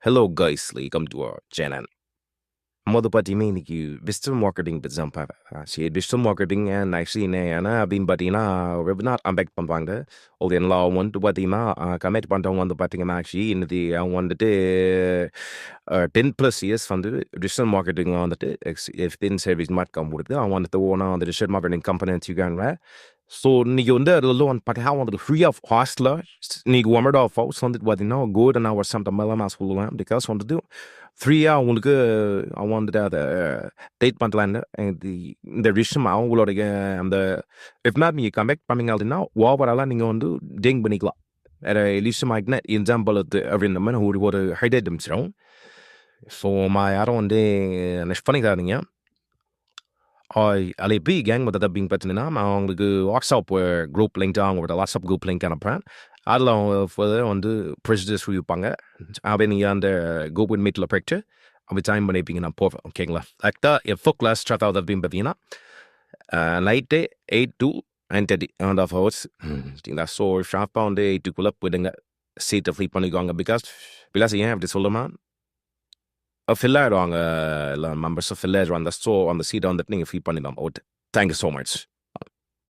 Hello guys, welcome to our channel. பார்த்தீங்கன்னா இன்னைக்கு digital marketing பற்றி தான் பார்ப்பேன். சரி டிஜிட்டல் மார்க்கெட்டிங் ஆக்சுவலி என்ன அப்படின்னு பார்த்தீங்கன்னா வெபினார் கண்டக்ட் பண்ணுறாங்க. ஒரு எல்லாம் வந்துட்டு பார்த்தீங்கன்னா கமெண்ட் பண்ணுறவங்க வந்து பார்த்தீங்கன்னா ஆக்சுவலி இன்னைக்கு அவங்க வந்துட்டு 10+ இயர்ஸ் வந்து டிஜிட்டல் மார்க்கெட்டிங்கில் வந்துட்டு எக்ஸ்பீரியன்ஸ் சர்வீஸ் மாதிரி கொடுத்து அவங்க வந்துட்டு ஓனாக அந்த டிஜிட்டல் மார்க்கெட்டிங் கம்பெனி வச்சுருக்காங்க. ஸோ இன்னைக்கு வந்து அதில் வந்து பார்த்தீங்கன்னா வந்துட்டு ஃப்ரீ ஆஃப் ஹாஸ்டில் இன்னைக்கு 1 ஹவுஸ் வந்துட்டு பார்த்தீங்கன்னா கோல்டன் ஹவர்ஸ் அந்த மாதிரிலாம் நான் சொல்லுவேன். பிகாஸ் வந்துட்டு ஃப்ரீயாக உங்களுக்கு அவங்க வந்துட்டு அதை டேட் பண்ணலான்னு இந்த விஷயம் அவங்களுடைய அந்த வெப்னார் நீங்கள் கம்பேக்ட் பண்ணீங்க அப்படின்னா ஓவராலாக நீங்கள் வந்து டேங் பண்ணிக்கலாம். வேறு விஷயம் ஆகிட்டுனா எக்ஸாம்பிள் அப்படின்ற மாதிரி ஒரு ஹைலைட் அமிச்சிடும். ஸோ யாரும் வந்து நெக்ஸ்ட் பண்ணிக்காதீங்க. அதில் எப்படி கேங் மெத்தட் அப்படின்னு பார்த்தீங்கன்னா நான் உங்களுக்கு வாட்ஸ்அப் குரூப் லிங்க் அவங்களோட வாட்ஸ்அப் குரூப் லிங்க் அனுப்புகிறேன். அதில் அவங்க ஃபர்தர் வந்து ப்ரெசிடென்ஸ் வைப்பாங்க. அப்படியே நீங்கள் அந்த கூகுள் மீட்டில் போயிட்டு அப்படி ஜாயின் பண்ணிப்பீங்க. நான் போவேன். ஓகேங்களா? கரெக்டாக எப்போ கிளாஸ் ஸ்டார்ட் ஆகுது அப்படின்னு பார்த்தீங்கன்னா நைட்டு 8 to 9:30 1.5 hours. சரிங்களா? ஸோ ஷார்ப்பாக வந்து 8க்குள்ளே போயிடுங்க. சீட்டை ஃப்ரீ பண்ணிக்குவாங்க. பிகாஸ் ஏன் அப்படி சொல்லுமா ஃபில் ஆகிடுவாங்க. எல்லா மெம்பர்ஸும் ஃபில் ஆகிடுவாங்க. ஸோ அந்த சீட்டை வந்துட்டு நீங்கள் ஃப்ரீ பண்ணிடலாம். Okay, thank you so much.